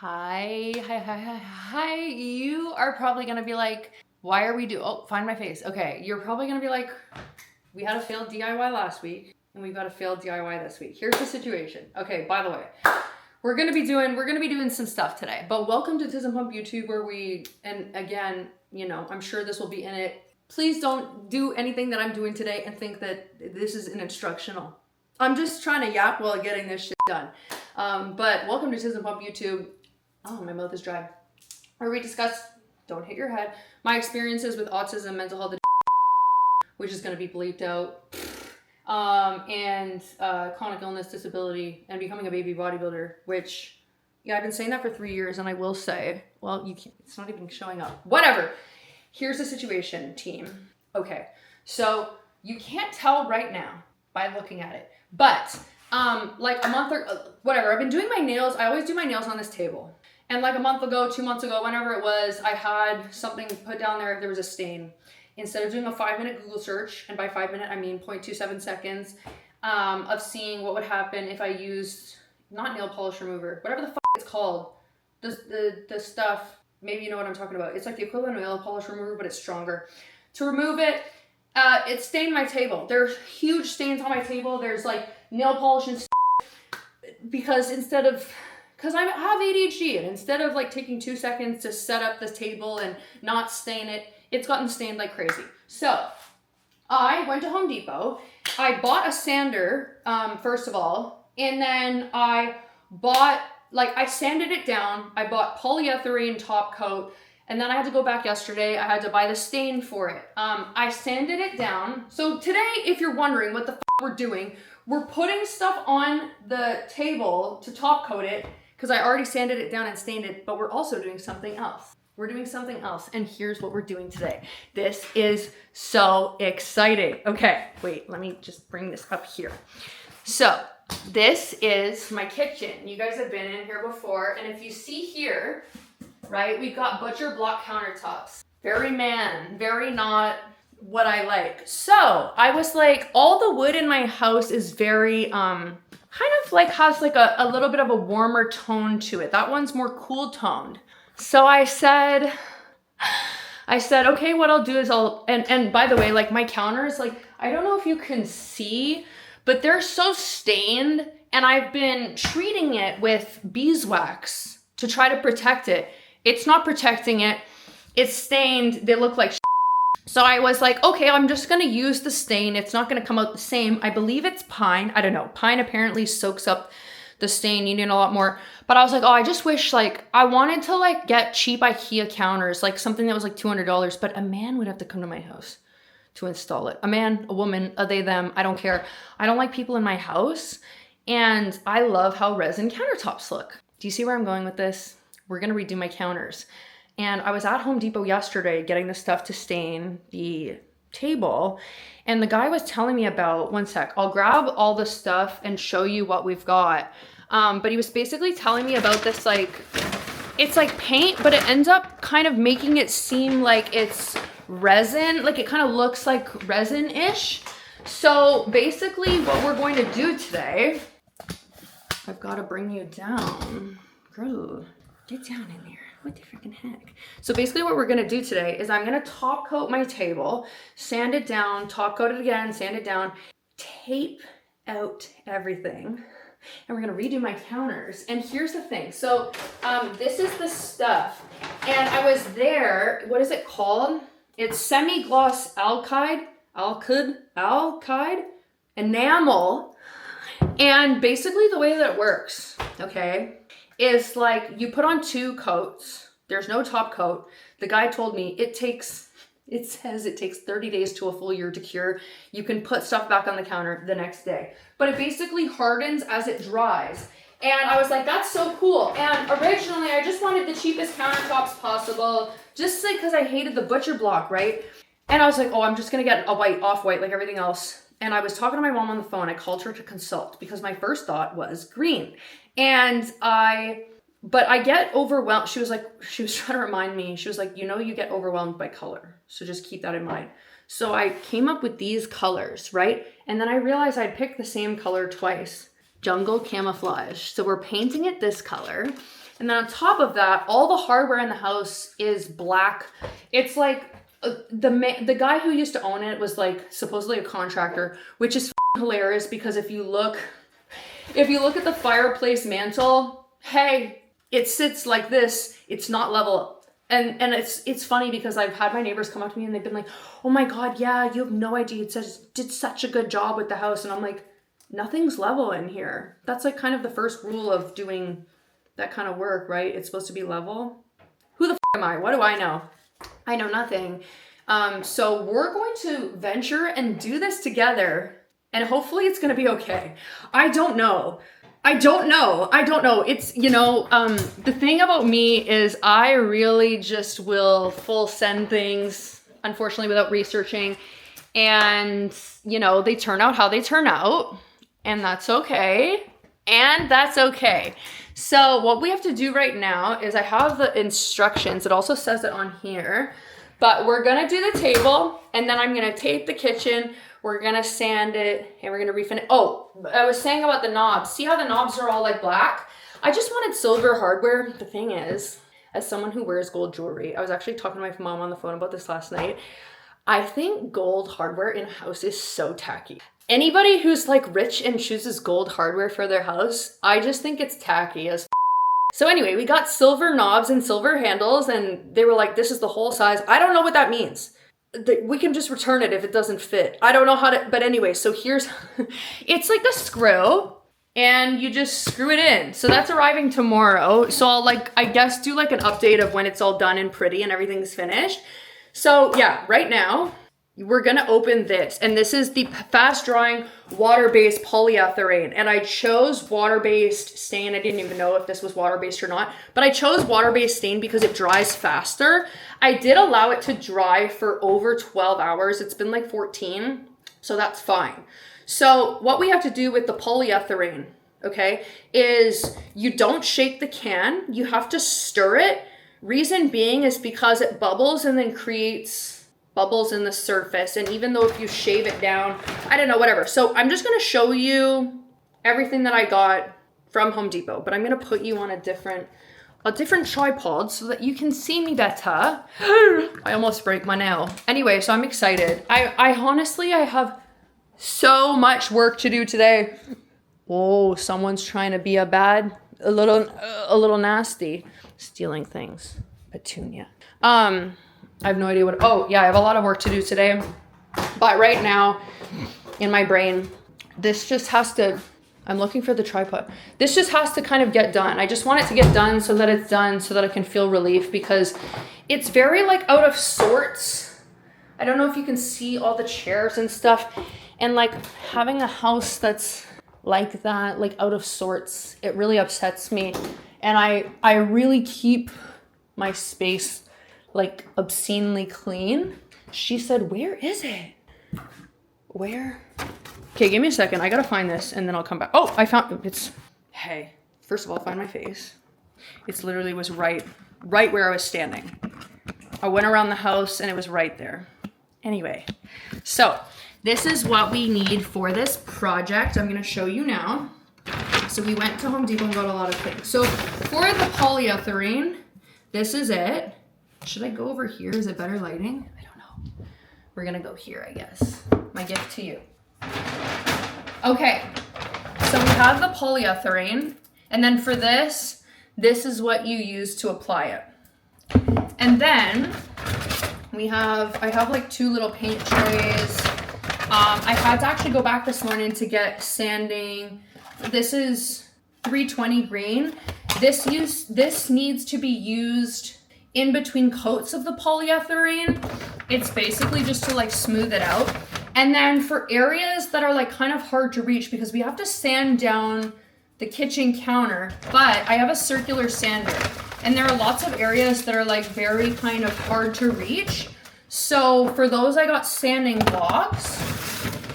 Hi. You are probably gonna be like, why are we find my face. Okay, you're probably gonna be like, we had a failed DIY last week and we've got a failed DIY this week. Here's the situation. Okay, by the way, we're gonna be doing some stuff today. But welcome to Autism Pump YouTube, where and again, I'm sure this will be in it. Please don't do anything that I'm doing today and think that this is an instructional. I'm just trying to yap while getting this shit done. But welcome to Autism Pump YouTube. Oh, my mouth is dry. Where we discuss, don't hit your head, my experiences with autism, mental health, which is going to be bleeped out, and chronic illness, disability, and becoming a baby bodybuilder, which, yeah, I've been saying that for 3 years, and I will say, well, you can't, it's not even showing up. Whatever. Here's the situation, team. Okay, so you can't tell right now by looking at it, but like a month or whatever, I've been doing my nails. I always do my nails on this table. And like a month ago, 2 months ago, whenever it was, I had something put down there was a stain. Instead of doing a 5-minute Google search, and by 5 minute, I mean 0.27 seconds, of seeing what would happen if I used, not nail polish remover, whatever the fuck it's called, the stuff, maybe you know what I'm talking about. It's like the equivalent of nail polish remover, but it's stronger. To remove it, it stained my table. There's huge stains on my table. There's like nail polish and because I have ADHD, and instead of like taking 2 seconds to set up this table and not stain it, it's gotten stained like crazy. So I went to Home Depot. I bought a sander, first of all, and then I sanded it down. I bought polyethylene top coat, and then I had to go back yesterday. I had to buy the stain for it. I sanded it down. So today, if you're wondering what the we're doing, we're putting stuff on the table to top coat it, because I already sanded it down and stained it, but we're also doing something else. We're doing something else, and here's what we're doing today. This is so exciting. Okay, wait, let me just bring this up here. So this is my kitchen. You guys have been in here before, and if you see here, right, we've got butcher block countertops. Very not what I like. So I was like, all the wood in my house is very, kind of like has like a little bit of a warmer tone to it. That one's more cool toned. So I said, okay, what I'll do is and by the way, like my counters, like, I don't know if you can see, but they're so stained, and I've been treating it with beeswax to try to protect it. It's not protecting it. It's stained. They look like So I was like, okay, I'm just going to use the stain. It's not going to come out the same. I believe it's pine. I don't know. Pine apparently soaks up the stain. You need a lot more. But I was like, oh, I just wish, like, I wanted to, like, get cheap IKEA counters, like something that was like $200, but a man would have to come to my house to install it. A man, a woman, a they, them, I don't care. I don't like people in my house. And I love how resin countertops look. Do you see where I'm going with this? We're going to redo my counters. And I was at Home Depot yesterday getting the stuff to stain the table. And the guy was telling me about, one sec, I'll grab all the stuff and show you what we've got. But he was basically telling me about this, like, it's like paint, but it ends up kind of making it seem like it's resin. Like it kind of looks like resin-ish. So basically what we're going to do today, I've got to bring you down. Girl, get down in there. What the freaking heck? So basically what we're going to do today is I'm going to top coat my table, sand it down, top coat it again, sand it down, tape out everything, and we're going to redo my counters. And here's the thing. So this is the stuff. And I was there, what is it called? It's semi-gloss alkyd enamel. And basically the way that it works, okay, is like you put on 2 coats. There's no top coat. The guy told me it says it takes 30 days to a full year to cure. You can put stuff back on the counter the next day. But it basically hardens as it dries. And I was like, that's so cool. And originally I just wanted the cheapest countertops possible, just like because I hated the butcher block, right? And I was like, oh, I'm just gonna get a white, off-white like everything else. And I was talking to my mom on the phone. I called her to consult because my first thought was green. And I get overwhelmed. She was trying to remind me. She was like, you get overwhelmed by color. So just keep that in mind. So I came up with these colors, right? And then I realized I'd picked the same color twice. Jungle camouflage. So we're painting it this color. And then on top of that, all the hardware in the house is black. It's like the guy who used to own it was like supposedly a contractor, which is hilarious because if you look at the fireplace mantle, hey, it sits like this. It's not level. And it's funny because I've had my neighbors come up to me and they've been like, oh my God, yeah, you have no idea. It says did such a good job with the house. And I'm like, nothing's level in here. That's like kind of the first rule of doing that kind of work, right? It's supposed to be level. Who the am I? What do I know? I know nothing. So we're going to venture and do this together and hopefully it's going to be okay. I don't know. It's, the thing about me is I really just will full send things, unfortunately, without researching. And, they turn out how they turn out. And that's okay. So what we have to do right now is I have the instructions. It also says it on here. But we're going to do the table. And then I'm going to tape the kitchen. We're going to sand it and we're going to refinish. Oh, I was saying about the knobs. See how the knobs are all like black? I just wanted silver hardware. The thing is, as someone who wears gold jewelry, I was actually talking to my mom on the phone about this last night. I think gold hardware in a house is so tacky. Anybody who's like rich and chooses gold hardware for their house, I just think it's tacky as So anyway, we got silver knobs and silver handles and they were like, this is the whole size. I don't know what that means. We can just return it if it doesn't fit. I don't know how to, but anyway, so here's, it's like a screw and you just screw it in. So that's arriving tomorrow. So I'll I guess do like an update of when it's all done and pretty and everything's finished. So yeah, right now we're gonna open this. And this is the fast drying water-based polyethylene. And I chose water-based stain. I didn't even know if this was water-based or not, but I chose water-based stain because it dries faster. I did allow it to dry for over 12 hours. It's been like 14, so that's fine. So what we have to do with the polyethylene, okay, is you don't shake the can. You have to stir it. Reason being is because it bubbles and then creates bubbles in the surface. And even though if you shave it down, I don't know, whatever. So I'm just going to show you everything that I got from Home Depot, but I'm going to put you on a different tripod so that you can see me better. I almost break my nail. Anyway, so I'm excited. I honestly, I have so much work to do today. Oh, someone's trying to be a little nasty. Stealing things. Petunia. I have no idea what, oh yeah, I have a lot of work to do today. But right now, in my brain, this just has to, I'm looking for the tripod. This just has to kind of get done. I just want it to get done so that it's done so that I can feel relief because it's very like out of sorts. I don't know if you can see all the chairs and stuff. And like having a house that's like that, like out of sorts, it really upsets me. And I really keep my space like obscenely clean. She said, where is it? Where? Okay, give me a second. I gotta find this and then I'll come back. Oh, I found it's, hey, first of all, find my face. It's literally was right where I was standing. I went around the house and it was right there. Anyway, so this is what we need for this project. I'm gonna show you now. So we went to Home Depot and got a lot of things. So for the polyethylene, this is it. Should I go over here? Is it better lighting? I don't know. We're gonna go here, I guess. My gift to you. Okay, so we have the polyethylene, and then for this is what you use to apply it. And then I have like 2 little paint trays. I had to actually go back this morning to get sanding. This is 320 green. This needs to be used in between coats of the polyethylene. It's basically just to like smooth it out. And then for areas that are like kind of hard to reach because we have to sand down the kitchen counter, but I have a circular sander and there are lots of areas that are like very kind of hard to reach. So for those I got sanding blocks.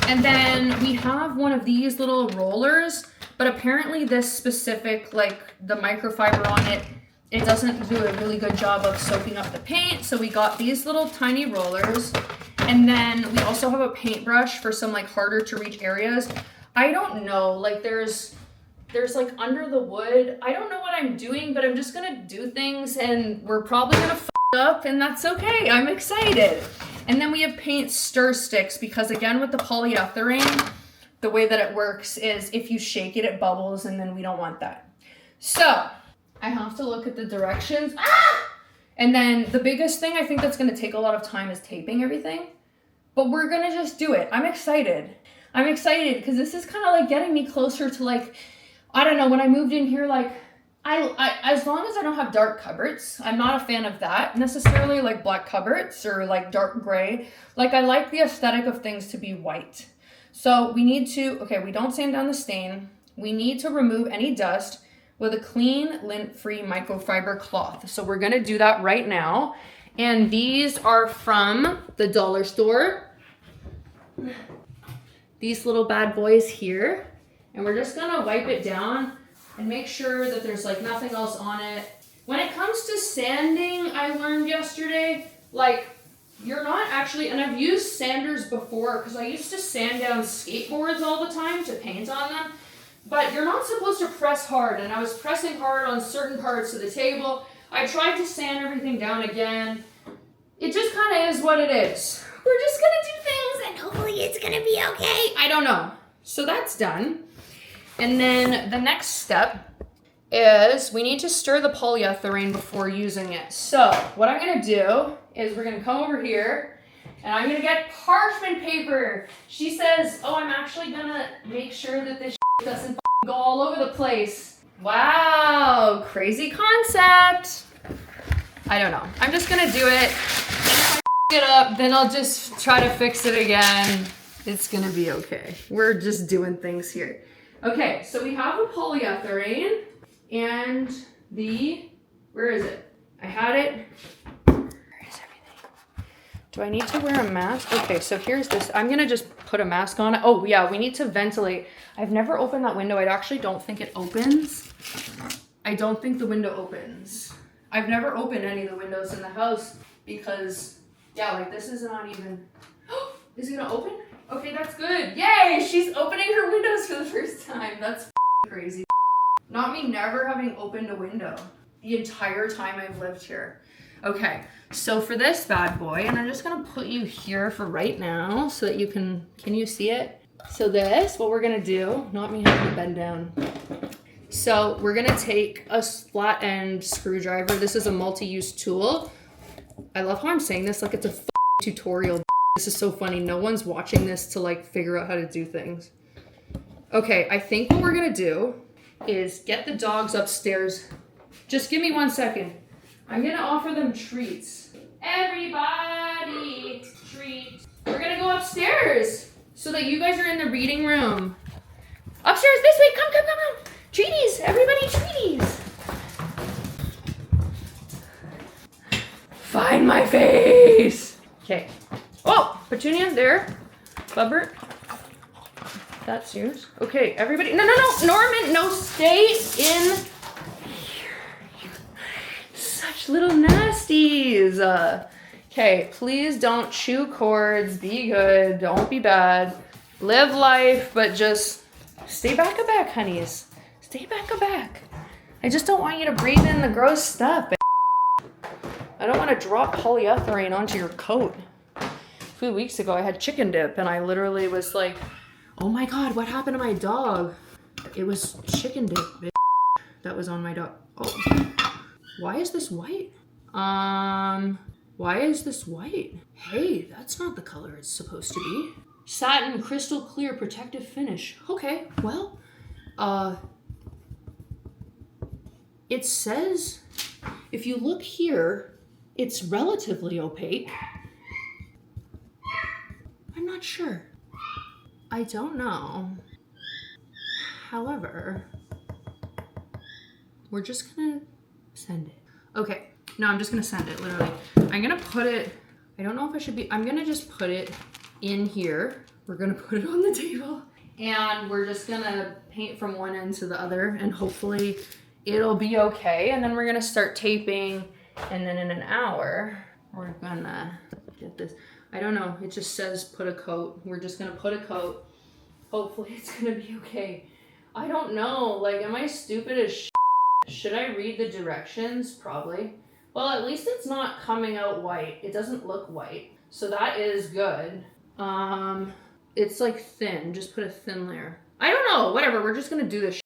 And then we have one of these little rollers, but apparently this specific, like the microfiber on it, it doesn't do a really good job of soaking up the paint. So we got these little tiny rollers. And then we also have a paintbrush for some like harder to reach areas. I don't know, like there's like under the wood, I don't know what what I'm doing, but I'm just gonna do things and we're probably gonna f up, and that's okay. I'm excited. And then we have paint stir sticks because again, with the polyethylene, the way that it works is if you shake it, it bubbles, and then we don't want that. So I have to look at the directions. And then the biggest thing I think that's gonna take a lot of time is taping everything, but we're gonna just do it. I'm excited. I'm excited because this is kind of like getting me closer to like, I don't know, when I moved in here, like I as long as I don't have dark cupboards, I'm not a fan of that necessarily, like black cupboards or like dark gray. Like I like the aesthetic of things to be white. So we need to, okay, we don't sand down the stain. We need to remove any dust with a clean, lint-free microfiber cloth. So we're gonna do that right now. And these are from the dollar store. These little bad boys here. And we're just gonna wipe it down and make sure that there's like nothing else on it. When it comes to sanding, I learned yesterday, like you're not actually, and I've used sanders before because I used to sand down skateboards all the time to paint on them, but you're not supposed to press hard, and I was pressing hard on certain parts of the table. I tried to sand everything down again. It just kind of is what it is. We're just gonna do things and hopefully it's gonna be okay. I don't know. So that's done. And then the next step is we need to stir the polyethylene before using it. So what I'm gonna do is we're gonna come over here and I'm gonna get parchment paper. She says, oh, I'm actually gonna make sure that this doesn't go all over the place. Wow, crazy concept. I don't know. I'm just gonna do it. If I it up, then I'll just try to fix it again. It's gonna be okay. We're just doing things here. Okay, so we have the polyethylene and the, where is it? I had it. Where is everything? Do I need to wear a mask? Okay, so here's this. I'm gonna just put a mask on. Oh yeah, we need to ventilate. I've never opened that window. I actually don't think it opens. I don't think the window opens. I've never opened any of the windows in the house because, yeah, like this is not even, is it gonna open? Okay, that's good. Yay, she's opening her windows for the first time. That's crazy. Not me never having opened a window the entire time I've lived here. Okay, so for this bad boy, and I'm just gonna put you here for right now so that you can you see it? So this, what we're gonna do, not me having to bend down. So we're gonna take a flat end screwdriver. This is a multi-use tool. I love how I'm saying this like it's a tutorial. This is so funny. No one's watching this to like figure out how to do things. Okay, I think what we're gonna do is get the dogs upstairs. Just give me 1 second. I'm gonna offer them treats. Everybody, treat. We're gonna go upstairs so that you guys are in the reading room. Upstairs this way, come, come, come, come. Treaties, everybody treaties. Find my face. Okay. Oh, Petunia, there. Bubbert. That's yours. Okay, everybody. No, no, no. Norman, no, stay in here. Such little nasties. Okay, please don't chew cords. Be good. Don't be bad. Live life, but just stay back a back, honeys. Stay back a back. I just don't want you to breathe in the gross stuff. I don't want to drop polyethylene onto your coat. A few weeks ago, I had chicken dip, and I literally was like, oh my God, what happened to my dog? It was chicken dip, bitch. That was on my dog. Oh, why is this white? Why is this white? Hey, that's not the color it's supposed to be. Satin crystal clear protective finish. Okay, well, it says, if you look here, it's relatively opaque. I'm not sure. I don't know. However, we're just gonna send it. Okay, no, I'm just gonna send it, literally. I'm gonna put it, I don't know if I should be, I'm gonna just put it in here. We're gonna put it on the table. And we're just gonna paint from one end to the other and hopefully it'll be okay. And then we're gonna start taping, and then in an hour, we're gonna get this. I don't know, it just says put a coat. We're just gonna put a coat. Hopefully it's gonna be okay. I don't know, like, am I stupid as shit? Should I read the directions? Probably. Well, at least it's not coming out white. It doesn't look white. So that is good. It's like thin. Just put a thin layer. I don't know. Whatever. We're just gonna do this.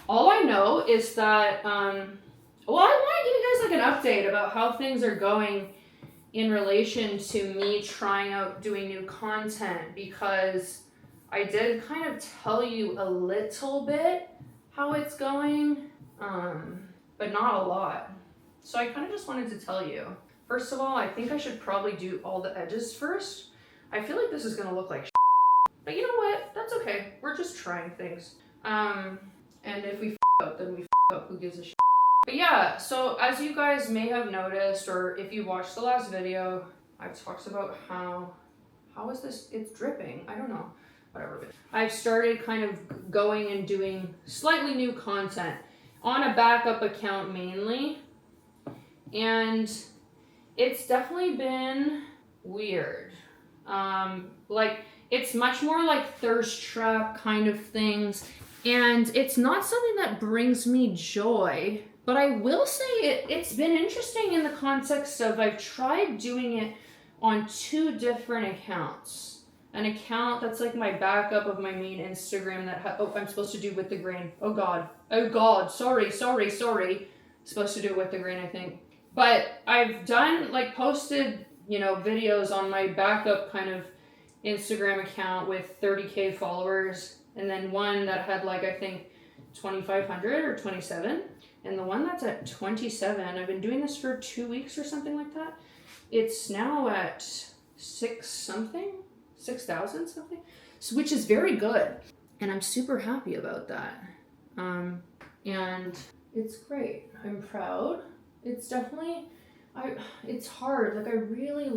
All I know is that, well, I want to give you guys like an update about how things are going in relation to me trying out doing new content, because I did kind of tell you a little bit how it's going, but not a lot. So I kind of just wanted to tell you. First of all, I think I should probably do all the edges first. I feel like this is gonna look like but you know what? That's okay. We're just trying things. And if we up, then we up. Who gives a shit? But yeah, so as you guys may have noticed, or if you watched the last video, I've talked about how is this? It's dripping. I don't know. Whatever. I've started kind of going and doing slightly new content on a backup account mainly, and it's definitely been weird. Like it's much more like thirst trap kind of things, and it's not something that brings me joy, but I will say it's been interesting in the context of I've tried doing it on 2 different accounts. An account that's like my backup of my main Instagram that I'm supposed to do with the grain. Oh god, sorry. Supposed to do it with the grain, I think. But I've done like posted, you know, videos on my backup kind of Instagram account with 30K followers, and then one that had like I think 2,500 or 27, and the one that's at 27, I've been doing this for 2 weeks or something like that. It's now at 6,000 something, so, which is very good, and I'm super happy about that. And it's great. I'm proud. It's definitely, it's hard. Like I really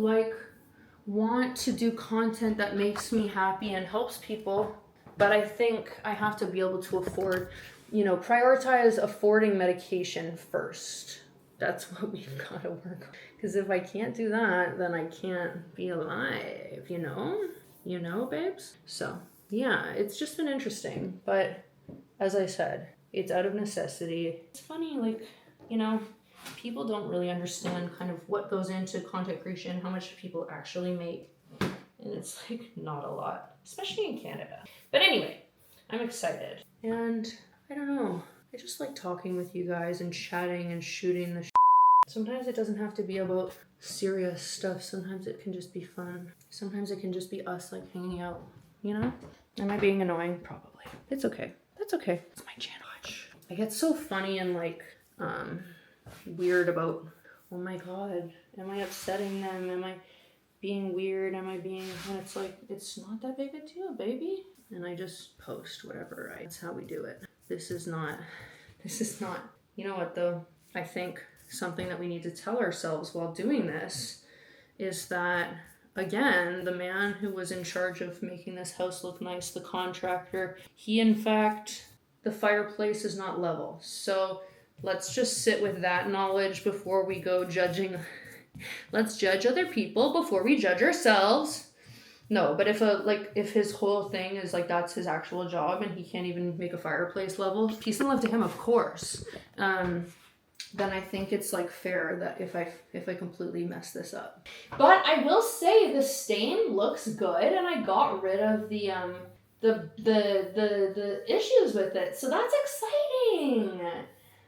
want to do content that makes me happy and helps people, but I think I have to be able to afford, you know, prioritize affording medication first. That's what we've got to work on. Because if I can't do that, then I can't be alive, you know, babes? So, yeah, it's just been interesting. But as I said, it's out of necessity. It's funny, like, you know, people don't really understand kind of what goes into content creation, how much people actually make. And it's like not a lot, especially in Canada. But anyway, I'm excited. And I don't know, I just like talking with you guys and chatting and shooting the Sometimes it doesn't have to be about serious stuff. Sometimes it can just be fun. Sometimes it can just be us like hanging out, you know? Am I being annoying? Probably. It's okay. That's okay. It's my channel. I get so funny and like weird about, oh my god, am I upsetting them? Am I being weird? Am I being, and it's like, it's not that big a deal, baby. And I just post whatever, right? That's how we do it. This is not, you know what though? I think something that we need to tell ourselves while doing this is that, again, the man who was in charge of making this house look nice, the contractor, he in fact, the fireplace is not level. So let's just sit with that knowledge before we go judging. Let's judge other people before we judge ourselves. No, but if his whole thing is like that's his actual job and he can't even make a fireplace level, peace and love to him, of course. Then I think it's like fair that if I completely mess this up. But I will say the stain looks good, and I got rid of the issues with it, so that's exciting.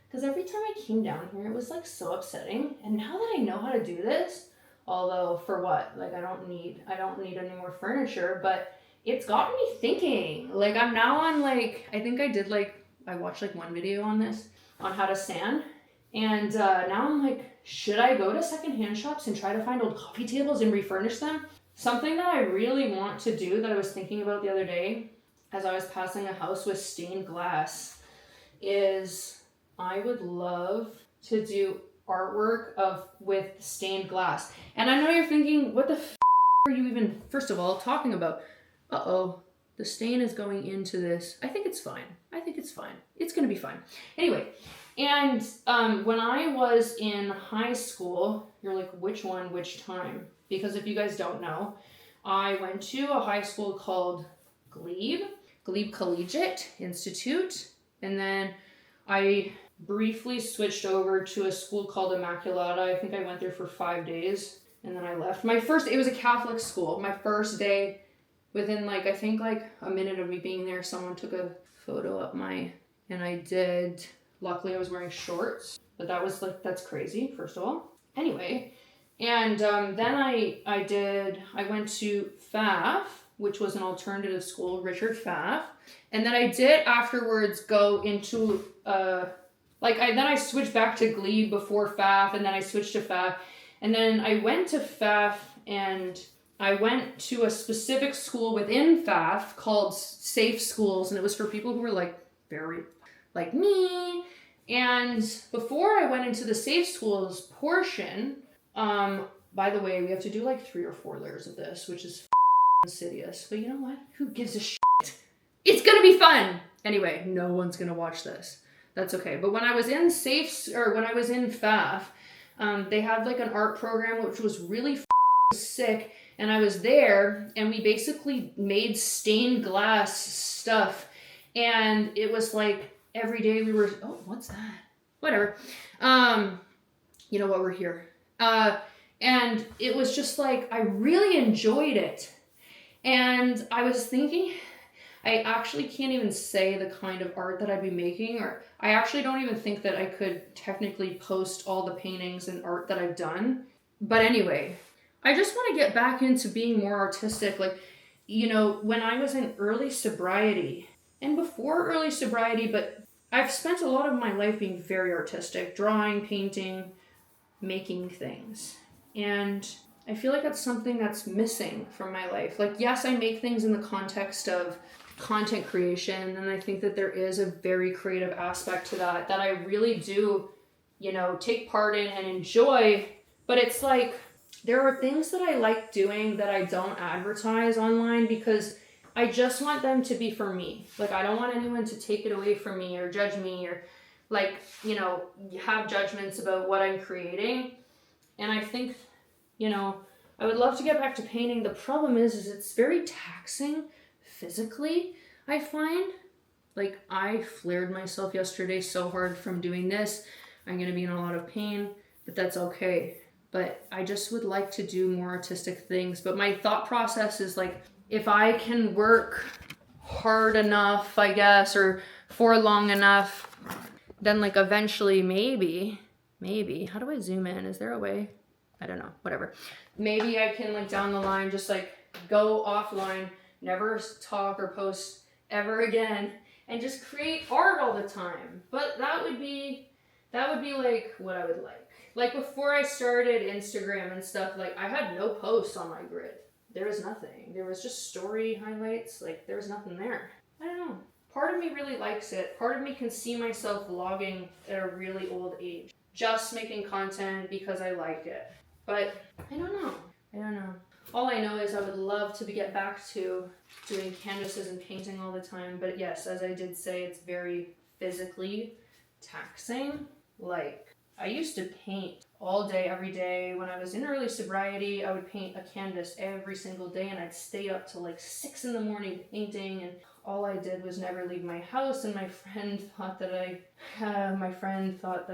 Because every time I came down here, it was like so upsetting. And now that I know how to do this, although for what? Like I don't need any more furniture, but it's gotten me thinking. Like I'm now on like, I think I watched like one video on this, on how to sand. And now I'm like, should I go to secondhand shops and try to find old coffee tables and refurnish them? Something that I really want to do that I was thinking about the other day as I was passing a house with stained glass is I would love to do artwork with stained glass. And I know you're thinking, what the are you even, first of all, talking about? The stain is going into this. I think it's fine. It's gonna be fine. Anyway, and when I was in high school, you're like, which one, which time? Because if you guys don't know, I went to a high school called Glebe Collegiate Institute, and then I briefly switched over to a school called Immaculata. I think I went there for 5 days and then I left. It was a Catholic school. My first day, within like, I think like a minute of me being there, someone took a photo of and I did. Luckily I was wearing shorts, but that was like, that's crazy, first of all. Anyway, and then I went to FAF, which was an alternative school, Richard Pfaff. And then I did afterwards go into, then I switched back to Glebe before Pfaff, and then I switched to Pfaff. And then I went to Pfaff, and I went to a specific school within Pfaff called Safe Schools, and it was for people who were like very like me. And before I went into the Safe Schools portion, by the way, we have to do like 3 or 4 layers of this, which is insidious. But you know what? Who gives a shit? It's gonna be fun. Anyway, no one's gonna watch this. That's okay. But when I was in Pfaff, they had like an art program which was really sick, and I was there, and we basically made stained glass stuff, and it was like every day we were, oh, what's that? Whatever. You know what, we're here. And it was just like, I really enjoyed it. And I was thinking, I actually can't even say the kind of art that I'd be making, or I actually don't even think that I could technically post all the paintings and art that I've done. But anyway, I just want to get back into being more artistic. Like, you know, when I was in early sobriety and before early sobriety, but I've spent a lot of my life being very artistic, drawing, painting, making things. And I feel like that's something that's missing from my life. Like, yes, I make things in the context of content creation, and I think that there is a very creative aspect to that I really do, you know, take part in and enjoy. But it's like, there are things that I like doing that I don't advertise online because I just want them to be for me. Like, I don't want anyone to take it away from me or judge me or, like, you know, have judgments about what I'm creating. And I think, you know, I would love to get back to painting. The problem is it's very taxing physically, I find. Like, I flared myself yesterday so hard from doing this. I'm going to be in a lot of pain, but that's okay. But I just would like to do more artistic things. But my thought process is like, if I can work hard enough, I guess, or for long enough, then like eventually maybe, how do I zoom in? Is there a way? I don't know, whatever. Maybe I can like down the line just like go offline, never talk or post ever again, and just create art all the time. But that would be like what I would like. Like before I started Instagram and stuff, like I had no posts on my grid. There was nothing. There was just story highlights. Like there was nothing there. I don't know. Part of me really likes it. Part of me can see myself vlogging at a really old age. Just making content because I like it. But I don't know. All I know is I would love to get back to doing canvases and painting all the time. But yes, as I did say, it's very physically taxing. Like, I used to paint all day, every day. When I was in early sobriety, I would paint a canvas every single day, and I'd stay up till like 6 a.m. painting, and all I did was never leave my house. And my friend thought that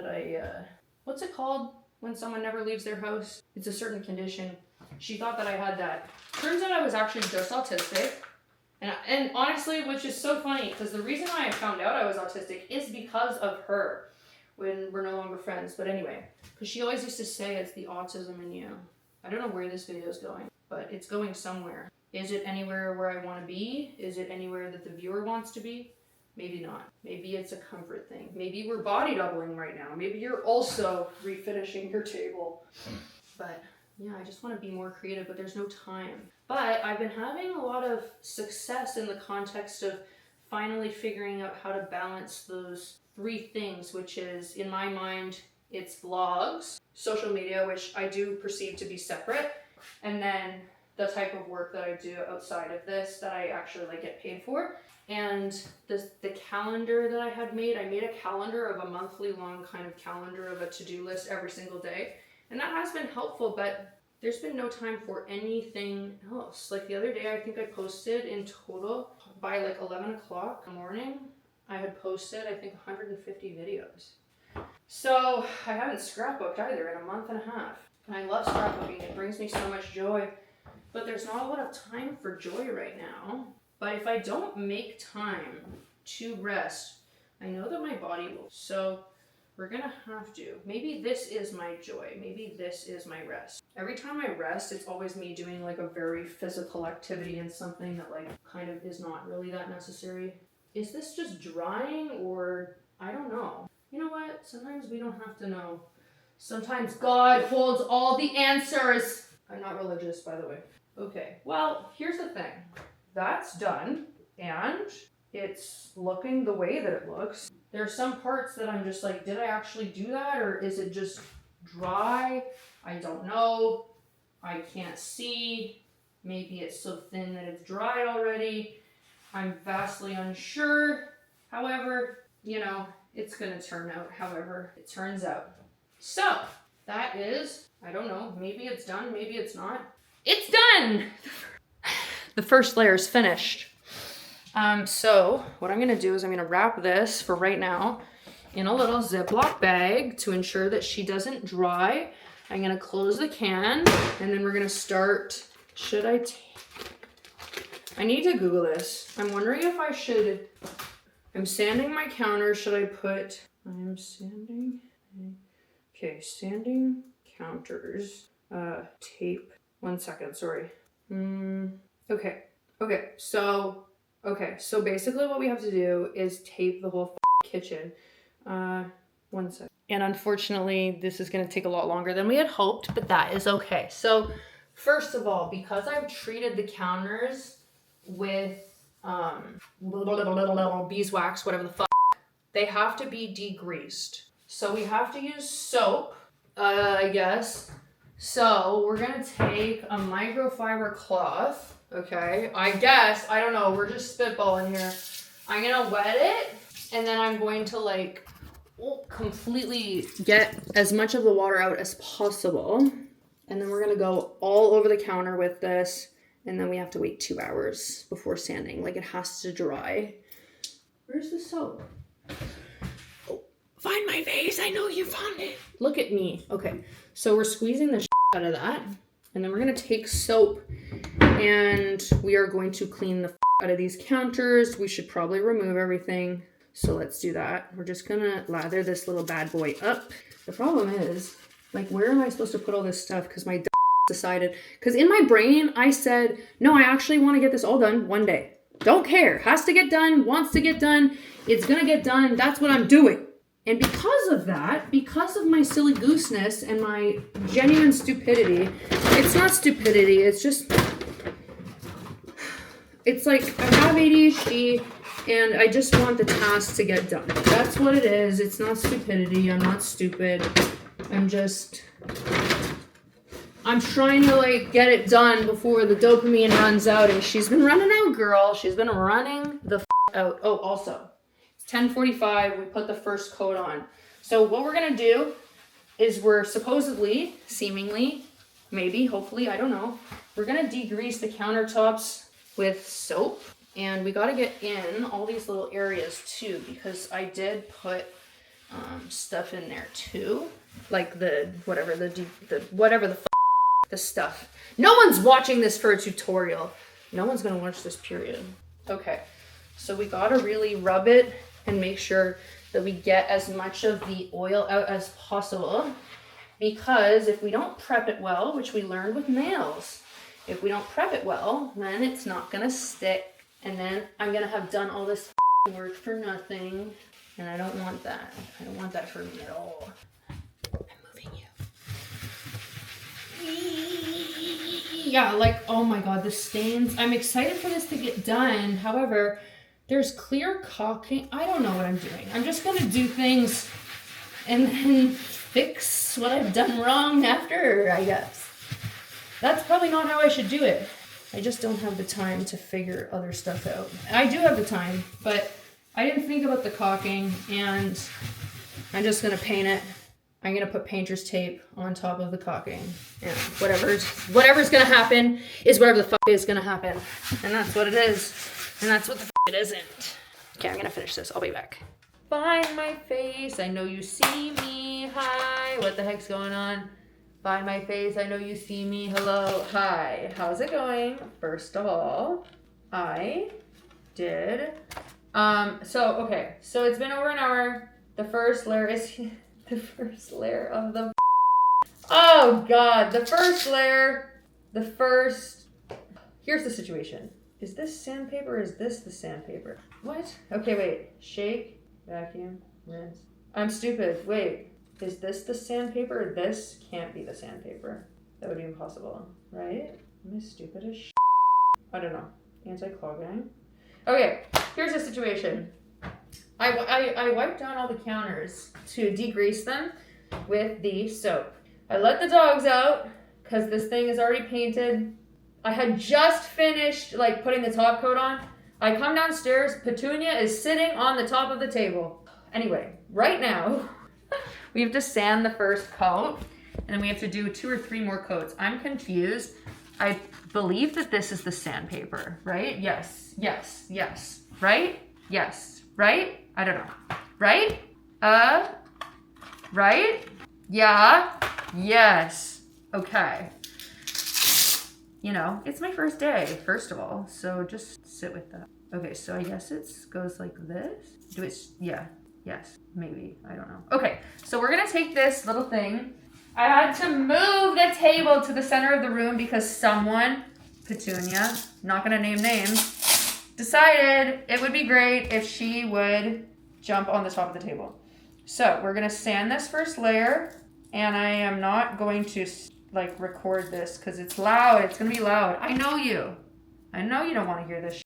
I, what's it called when someone never leaves their house? It's a certain condition. She thought that I had that. Turns out I was actually just autistic. And honestly, which is so funny, because the reason why I found out I was autistic is because of her. When we're no longer friends, but anyway, because she always used to say it's the autism in you. I don't know where this video is going, but it's going somewhere. Is it anywhere where I want to be? Is it anywhere that the viewer wants to be? Maybe not. Maybe it's a comfort thing. Maybe we're body doubling right now. Maybe you're also refinishing your table. But yeah, I just want to be more creative, but there's no time. But I've been having a lot of success in the context of finally figuring out how to balance those 3 things, which is, in my mind, it's vlogs, social media, which I do perceive to be separate, and then the type of work that I do outside of this that I actually like get paid for. And the calendar that I had made, I made a calendar of a monthly long kind of calendar of a to-do list every single day. And that has been helpful, but there's been no time for anything else. Like the other day, I think I posted in total by like 11 o'clock in the morning, I had posted, I think, 150 videos. So I haven't scrapbooked either in a month and a half. And I love scrapbooking. It brings me so much joy. But there's not a lot of time for joy right now. But if I don't make time to rest, I know that my body will. So we're gonna have to. Maybe this is my joy. Maybe this is my rest. Every time I rest, it's always me doing like a very physical activity and something that like kind of is not really that necessary. Is this just drying or I don't know. You know what? Sometimes we don't have to know. Sometimes God holds all the answers. I'm not religious, by the way. Okay, well, here's the thing. That's done, and it's looking the way that it looks. There are some parts that I'm just like, did I actually do that, or is it just dry? I don't know. I can't see. Maybe it's so thin that it's dry already. I'm vastly unsure. However, you know, it's gonna turn out however it turns out. So, that is, I don't know, maybe it's done, maybe it's not. It's done! The first layer is finished. So what I'm gonna do is I'm gonna wrap this for right now in a little Ziploc bag to ensure that she doesn't dry. I'm gonna close the can and then we're gonna start. I need to Google this. I'm wondering if I should, I'm sanding my counter. Should I put, I'm sanding, okay, sanding counters, tape. 1 second, sorry. Okay, so basically what we have to do is tape the whole kitchen. 1 second. And unfortunately, this is gonna take a lot longer than we had hoped, but that is okay. So first of all, because I've treated the counters with beeswax, whatever the fuck, they have to be degreased. So we have to use soap, I guess. So we're gonna take a microfiber cloth, okay? I guess, I don't know, we're just spitballing here. I'm gonna wet it, and then I'm going to like completely get as much of the water out as possible. And then we're gonna go all over the counter with this, and then we have to wait 2 hours before sanding. Like it has to dry. Where's the soap? Oh, find my vase, I know you found it. Look at me. Okay, so we're squeezing the out of that, and then we're gonna take soap and we are going to clean the out of these counters. We should probably remove everything, so let's do that. We're just gonna lather this little bad boy up. The problem is, like, where am I supposed to put all this stuff? Because my decided, because in my brain I said, no, I actually want to get this all done one day. Don't care, has to get done, wants to get done, it's gonna get done, that's what I'm doing. And because of that, because of my silly gooseness and my genuine stupidity, it's not stupidity, it's just, it's like I have ADHD and I just want the task to get done. That's what it is. It's not stupidity. I'm not stupid. I'm trying to like get it done before the dopamine runs out, and she's been running out, girl. She's been running the out. Oh, also, 10:45, we put the first coat on. So what we're gonna do is we're supposedly, seemingly, maybe, hopefully, I don't know, we're gonna degrease the countertops with soap, and we gotta get in all these little areas too, because I did put stuff in there too, like the stuff. No one's watching this for a tutorial. No one's gonna watch this, period. Okay, so we gotta really rub it and make sure that we get as much of the oil out as possible, because if we don't prep it well, which we learned with nails, if we don't prep it well, then it's not gonna stick, and then I'm gonna have done all this work for nothing, and I don't want that. I don't want that for me at all. I'm moving you. Yeah, like, oh my god, the stains. I'm excited for this to get done. However, there's clear caulking. I don't know what I'm doing. I'm just gonna do things and then fix what I've done wrong after, I guess. That's probably not how I should do it. I just don't have the time to figure other stuff out. I do have the time, but I didn't think about the caulking, and I'm just gonna paint it. I'm gonna put painter's tape on top of the caulking, and whatever's gonna happen is whatever the fuck is gonna happen, and that's what it is, and that's what the fuck it isn't. Okay, I'm gonna finish this. I'll be back. Find my face, I know you see me, hi. What the heck's going on? Find my face, I know you see me, hello, hi. How's it going? First of all, I did. Okay, so it's been over an hour. The first layer is the first layer of the oh god, the first layer, here's the situation. Is this sandpaper or is this the sandpaper? What? Okay, wait. Shake, vacuum, rinse. I'm stupid. Wait, is this the sandpaper? This can't be the sandpaper. That would be impossible, right? Am I stupid as shit? I don't know. Anti-clogging. Okay, here's the situation. I wiped down all the counters to degrease them with the soap. I let the dogs out because this thing is already painted. I had just finished like putting the top coat on. I come downstairs, Petunia is sitting on the top of the table. Anyway, right now, we have to sand the first coat and then we have to do 2 or 3 more coats. I'm confused. I believe that this is the sandpaper, right? Yes, yes, yes, right? Yes, right? I don't know. Right? Right? Yeah, yes, okay. You know, it's my first day, first of all, so just sit with that. Okay, so I guess it goes like this. Yeah, yes, maybe, I don't know. Okay, so we're gonna take this little thing. I had to move the table to the center of the room because someone, Petunia, not gonna name names, decided it would be great if she would jump on the top of the table. So we're gonna sand this first layer, and I am not going to like record this because it's loud. It's gonna be loud. I know you don't want to hear this shit.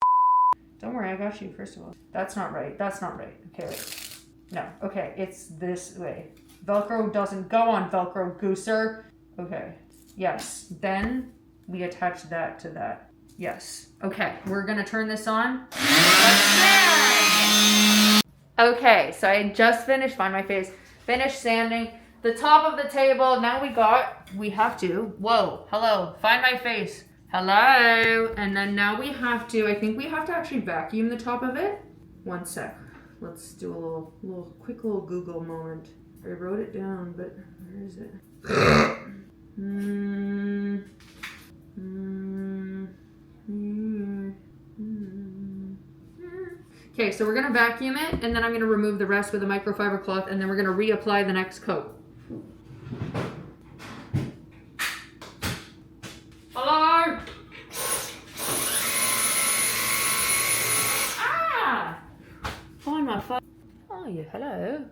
Don't worry, I got you. First of all, that's not right. Okay, wait. No, okay, it's this way. Velcro doesn't go on Velcro, gooser. Okay, yes. Then we attach that to that. Yes. Okay, we're gonna turn this on. Okay, so I just finished, find my face, finished sanding the top of the table. Now we have to, whoa, hello, find my face, hello. And then now we have to, I think we have to actually vacuum the top of it. One sec, let's do a quick little Google moment. I wrote it down, but where is it? Okay, so we're gonna vacuum it, and then I'm gonna remove the rest with a microfiber cloth, and then we're gonna reapply the next coat. Hello? Ah! Find my face. Oh, yeah, hello.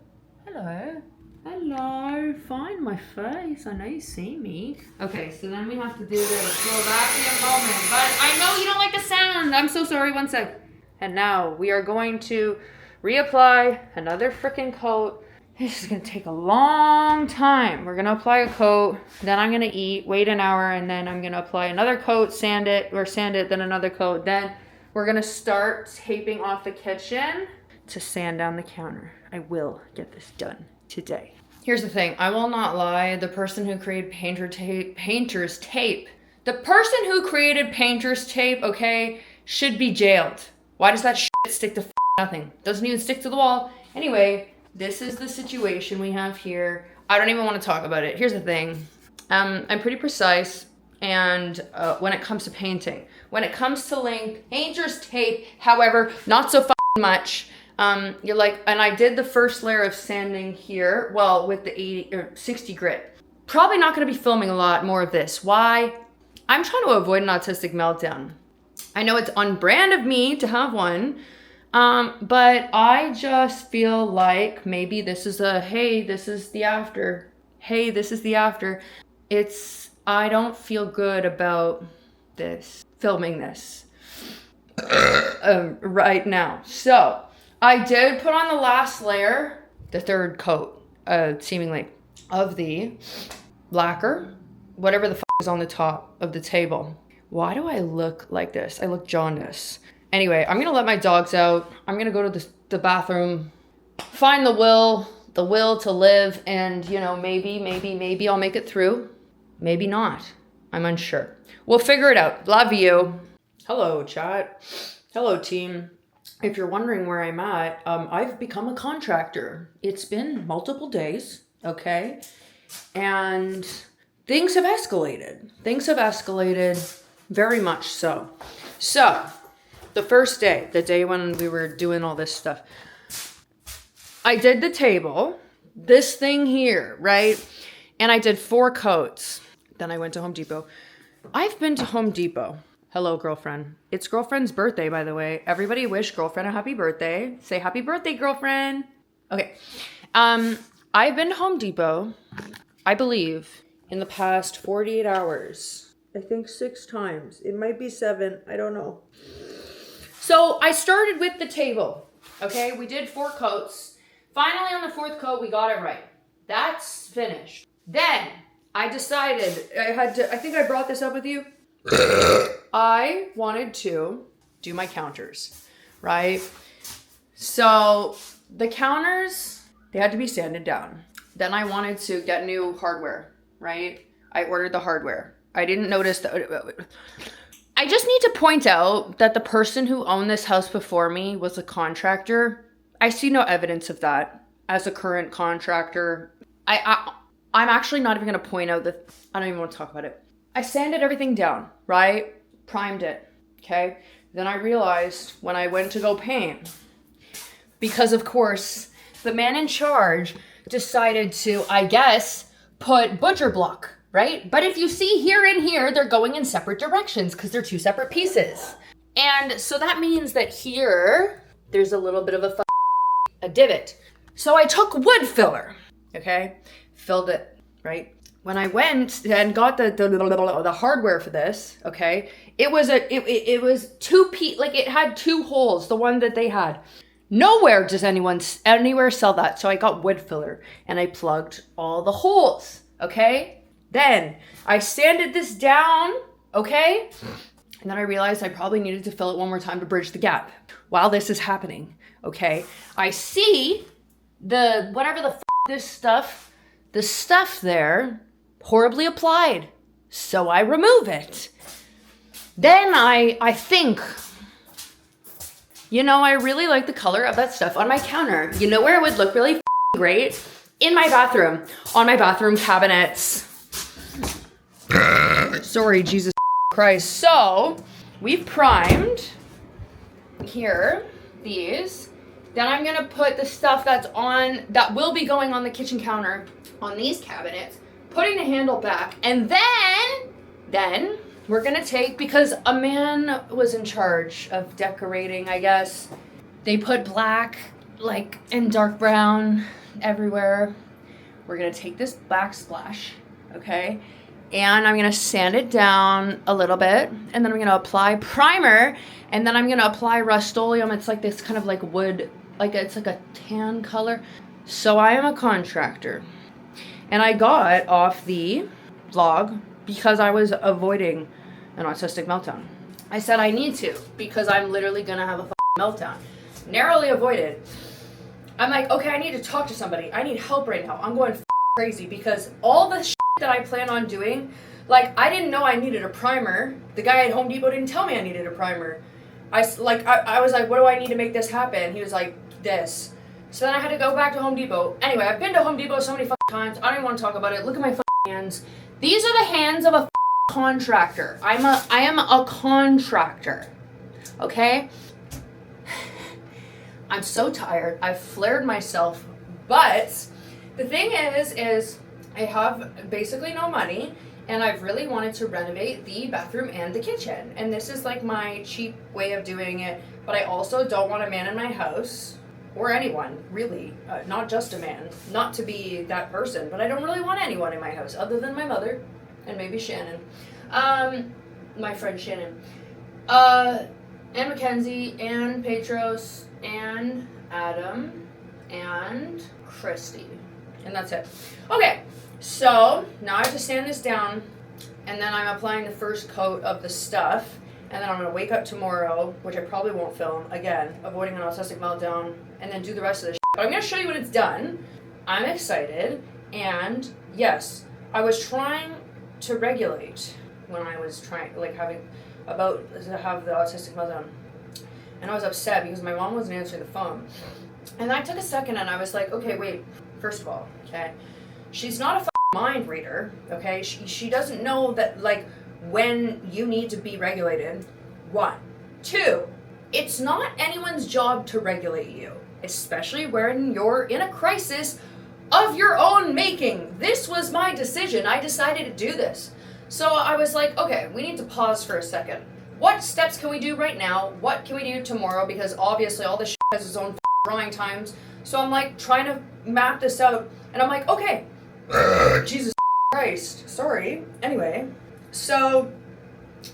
Hello. Hello. Find my face. I know you see me. Okay, so then we have to do this little vacuum moment. But I know you don't like the sound. I'm so sorry. One sec. And now we are going to reapply another freaking coat. This is gonna take a long time. We're gonna apply a coat, then I'm gonna eat, wait an hour, and then I'm gonna apply another coat, sand it, then another coat. Then we're gonna start taping off the kitchen to sand down the counter. I will get this done today. Here's the thing, I will not lie. The person who created painter's tape, okay, should be jailed. Why does that shit stick to nothing? Doesn't even stick to the wall. Anyway, this is the situation we have here. I don't even want to talk about it. Here's the thing. I'm pretty precise, and when it comes to painting. When it comes to laying painter's tape, however, not so much. You're like, and I did the first layer of sanding here, well, with the 80 or 60 grit. Probably not going to be filming a lot more of this. Why? I'm trying to avoid an autistic meltdown. I know it's on brand of me to have one, but I just feel like maybe this is hey, this is the after. Hey, this is the after. I don't feel good about this, filming this right now. So I did put on the last layer, the third coat, seemingly, of the lacquer, whatever the is on the top of the table. Why do I look like this? I look jaundiced. Anyway, I'm gonna let my dogs out. I'm gonna go to the bathroom, find the will to live, and maybe I'll make it through. Maybe not. I'm unsure. We'll figure it out. Love you. Hello, chat. Hello, team. if you're wondering where I'm at, I've become a contractor. It's been multiple days, okay? And things have escalated. Things have escalated very much so. So, the first day, the day when we were doing all this stuff, I did the table, this thing here, right? And I did 4 coats. Then I went to Home Depot. I've been to Home Depot. Hello, girlfriend. It's girlfriend's birthday, by the way. Everybody wish girlfriend a happy birthday. Say happy birthday, girlfriend. Okay. I've been to Home Depot, I believe, in the past 48 hours. I think 6 times. It might be 7. I don't know. So I started with the table. Okay, we did 4 coats. Finally, on the 4th coat, we got it right. That's finished. Then I decided I think I brought this up with you. I wanted to do my counters, right? So the counters, they had to be sanded down. Then I wanted to get new hardware, right? I ordered the hardware. I didn't notice that. I just need to point out that the person who owned this house before me was a contractor. I see no evidence of that as a current contractor. I'm actually not even going to point out that. I don't even want to talk about it. I sanded everything down, right? Primed it, okay? Then I realized when I went to go paint, because of course, the man in charge decided to, I guess, put butcher block, right? But if you see here and here, they're going in separate directions because they're 2 separate pieces. And so that means that here, there's a little bit of a divot. So I took wood filler, okay? Filled it, right? When I went and got the hardware for this, okay, it was 2 like it had 2 holes, the one that they had. Nowhere does anywhere sell that. So I got wood filler and I plugged all the holes, okay? Then I sanded this down, okay? And then I realized I probably needed to fill it one more time to bridge the gap. While this is happening, okay, I see the stuff there horribly applied. So I remove it. Then I think, I really like the color of that stuff on my counter. You know where it would look really great? In my bathroom, on my bathroom cabinets. Sorry, Jesus Christ. So we've primed here, these. Then I'm gonna put the stuff that will be going on the kitchen counter on these cabinets, putting the handle back, and then we're gonna take, because a man was in charge of decorating, I guess. They put black, and dark brown everywhere. We're gonna take this backsplash, okay? And I'm gonna sand it down a little bit, and then I'm gonna apply primer, and then I'm gonna apply Rust-Oleum. It's like this kind of like wood, it's like a tan color. So I am a contractor. And I got off the vlog because I was avoiding an autistic meltdown. I said I need to because I'm literally gonna have a meltdown. Narrowly avoided. I'm like, okay, I need to talk to somebody. I need help right now. I'm going crazy because all the shit that I plan on doing, I didn't know I needed a primer. The guy at Home Depot didn't tell me I needed a primer. I was like, what do I need to make this happen? He was like, this. So then I had to go back to Home Depot. Anyway, I've been to Home Depot so many times. I don't even want to talk about it. Look at my hands. These are the hands of a contractor. I am a contractor. Okay? I'm so tired. I've flared myself. But the thing is I have basically no money, and I've really wanted to renovate the bathroom and the kitchen. And this is my cheap way of doing it. But I also don't want a man in my house. Or anyone, really, not just a man, not to be that person, but I don't really want anyone in my house other than my mother and maybe Shannon, my friend Shannon, and Mackenzie, and Petros, and Adam, and Christy, and that's it. Okay, so now I have to sand this down, and then I'm applying the first coat of the stuff. And then I'm gonna wake up tomorrow, which I probably won't film, again, avoiding an autistic meltdown, and then do the rest of the shit. But I'm gonna show you when it's done. I'm excited, and yes, I was trying to regulate when I was trying, to have the autistic meltdown. And I was upset because my mom wasn't answering the phone. And I took a second and I was like, okay, wait, first of all, okay, she's not a mind reader, okay? She doesn't know that, like, when you need to be regulated, 1. 2, it's not anyone's job to regulate you, especially when you're in a crisis of your own making. This was my decision. I decided to do this. So I was like, okay, we need to pause for a second. What steps can we do right now? What can we do tomorrow? Because obviously all this shit has its own drawing times. So I'm like trying to map this out. And I'm like, okay, Jesus Christ, sorry. Anyway, so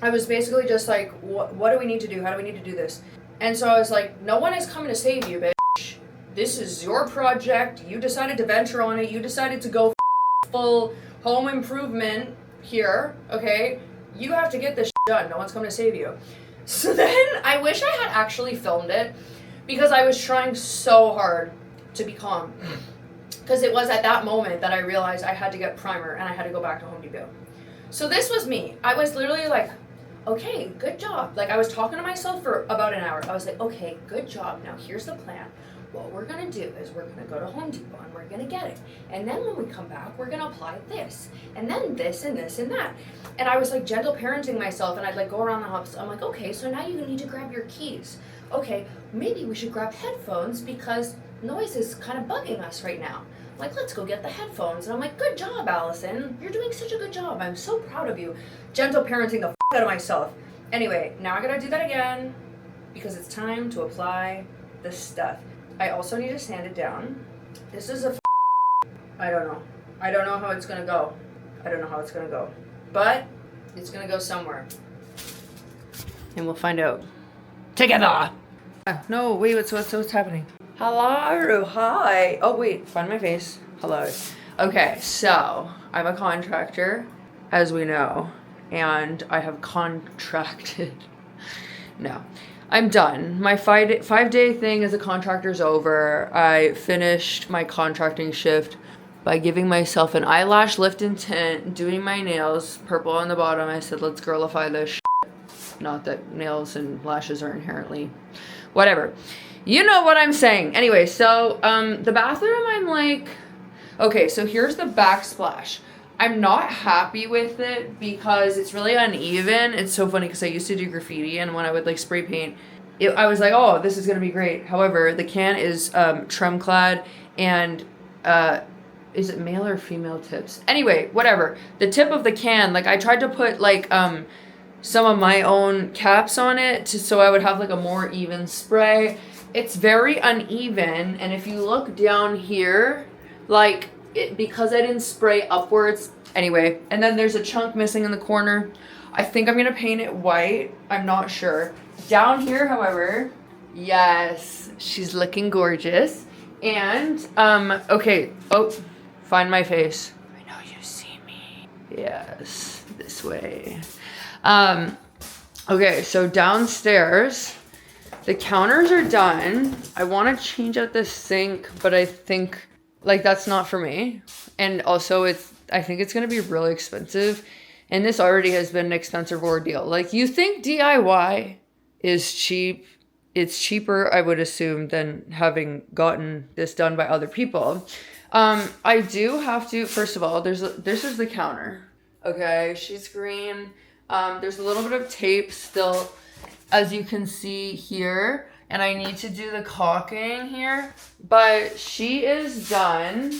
I was basically just like, what do we need to do? How do we need to do this? And so I was like, no one is coming to save you, bitch. This is your project. You decided to venture on it. You decided to go full home improvement here, okay? You have to get this done. No one's coming to save you. So then I wish I had actually filmed it because I was trying so hard to be calm. Because it was at that moment that I realized I had to get primer and I had to go back to Home Depot. So this was me. I was literally like, okay, good job. Like I was talking to myself for about an hour. I was like, okay, good job. Now here's the plan. What we're going to do is we're going to go to Home Depot and we're going to get it. And then when we come back, we're going to apply this. And then this and this and that. And I was like gentle parenting myself and I'd like go around the house. I'm like, okay, so now you need to grab your keys. Okay, maybe we should grab headphones because noise is kind of bugging us right now. Like, let's go get the headphones. And I'm like, good job, Allison. You're doing such a good job. I'm so proud of you. Gentle parenting the out of myself. Anyway, now I gotta do that again because it's time to apply the stuff. I also need to sand it down. This is a I don't know. I don't know how it's gonna go. I don't know how it's gonna go. But it's gonna go somewhere. And we'll find out. Together! No, wait, what's happening? Hello, hi. Oh wait, find my face. Hello. Okay, so I'm a contractor, as we know, and I have contracted. No, I'm done. My 5-day thing as a contractor's over. I finished my contracting shift by giving myself an eyelash lift and tint, doing my nails purple on the bottom. I said, let's girlify this shit. Not that nails and lashes are inherently whatever. You know what I'm saying. Anyway, so the bathroom, I'm like, okay, so here's the backsplash. I'm not happy with it because it's really uneven. It's so funny because I used to do graffiti, and when I would like spray paint, I was like, oh, this is gonna be great. However, the can is trim clad, and is it male or female tips? Anyway, whatever. The tip of the can, like I tried to put like some of my own caps on it so I would have like a more even spray. It's very uneven, and if you look down here, like because I didn't spray upwards. Anyway, and then there's a chunk missing in the corner. I think I'm gonna paint it white. I'm not sure. Down here, however, yes, she's looking gorgeous. And okay, oh, find my face. I know you see me. Yes, this way. Okay, so downstairs, the counters are done. I want to change out this sink, but I think like that's not for me. And also I think it's going to be really expensive. And this already has been an expensive ordeal. Like you think DIY is cheap. It's cheaper, I would assume, than having gotten this done by other people. I do have to, first of all, this is the counter. Okay, she's green. There's a little bit of tape still, as you can see here. And I need to do the caulking here. But she is done.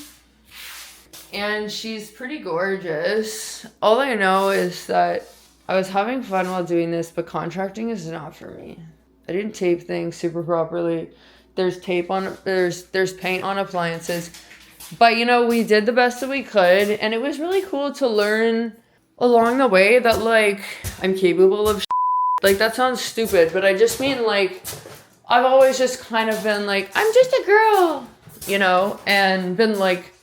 And she's pretty gorgeous. All I know is that I was having fun while doing this, but contracting is not for me. I didn't tape things super properly. There's tape on, there's paint on appliances. But you know, we did the best that we could. And it was really cool to learn along the way that like, I'm capable of like, that sounds stupid, but I just mean like, I've always just kind of been like, I'm just a girl, you know, and been like,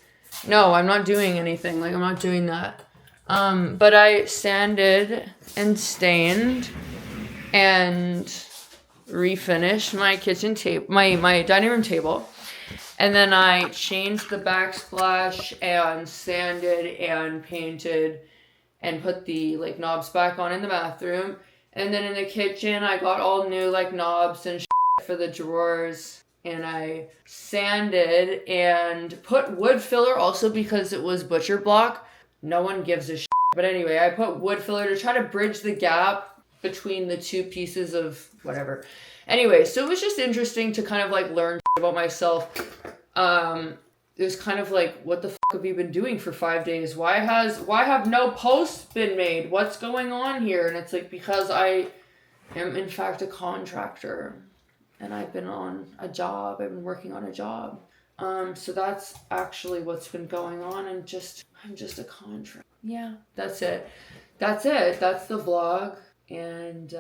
no, I'm not doing anything. Like, I'm not doing that. But I sanded and stained and refinished my kitchen table, my dining room table. And then I changed the backsplash and sanded and painted and put the like knobs back on in the bathroom. And then in the kitchen, I got all new like knobs and for the drawers, and I sanded and put wood filler also because it was butcher block. No one gives a shit. But anyway, I put wood filler to try to bridge the gap between the two pieces of whatever. Anyway, so it was just interesting to kind of like learn about myself. It was kind of like, what the fuck have you been doing for 5 days? Why have no posts been made? What's going on here? And it's like, because I am in fact a contractor and I've been on a job. I've been working on a job. So that's actually what's been going on, and I'm just a contractor. Yeah, that's it. That's the vlog. And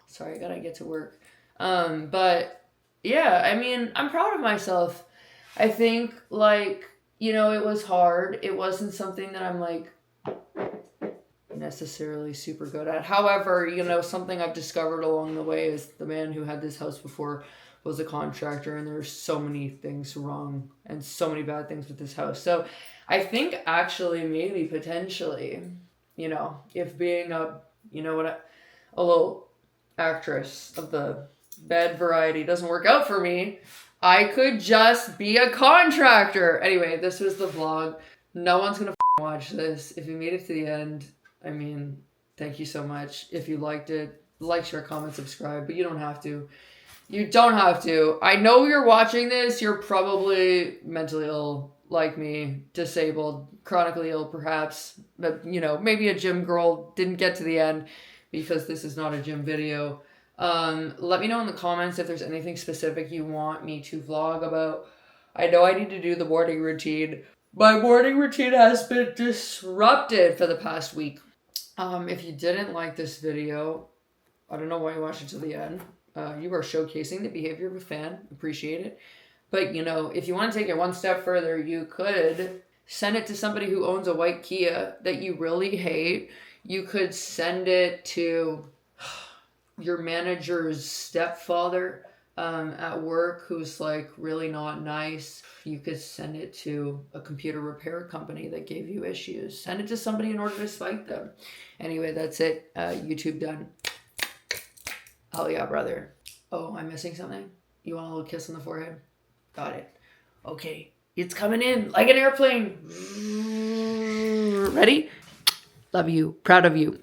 sorry, I gotta get to work. But yeah, I mean, I'm proud of myself. I think, like, you know, it was hard. It wasn't something that I'm like necessarily super good at. However, you know, something I've discovered along the way is the man who had this house before was a contractor, and there's so many things wrong and so many bad things with this house. So I think actually maybe potentially, you know, if being a little actress of the bed variety doesn't work out for me, I could just be a contractor. Anyway, this was the vlog. No one's gonna watch this. If you made it to the end, I mean, thank you so much. If you liked it, like, share, comment, subscribe, but you don't have to. You don't have to. I know you're watching this. You're probably mentally ill, like me, disabled, chronically ill perhaps, but, you know, maybe a gym girl didn't get to the end because this is not a gym video. Let me know in the comments if there's anything specific you want me to vlog about. I know I need to do the morning routine. My morning routine has been disrupted for the past week. If you didn't like this video, I don't know why you watched it to the end. You are showcasing the behavior of a fan. Appreciate it. But, you know, if you want to take it one step further, you could send it to somebody who owns a white Kia that you really hate. You could send it to your manager's stepfather at work who's like really not nice. You could send it to a computer repair company that gave you issues. Send it to somebody in order to spite them. Anyway, that's it. YouTube done. Oh yeah, brother. Oh, I'm missing something? You want a little kiss on the forehead? Got it. Okay. It's coming in like an airplane. Ready? Love you. Proud of you.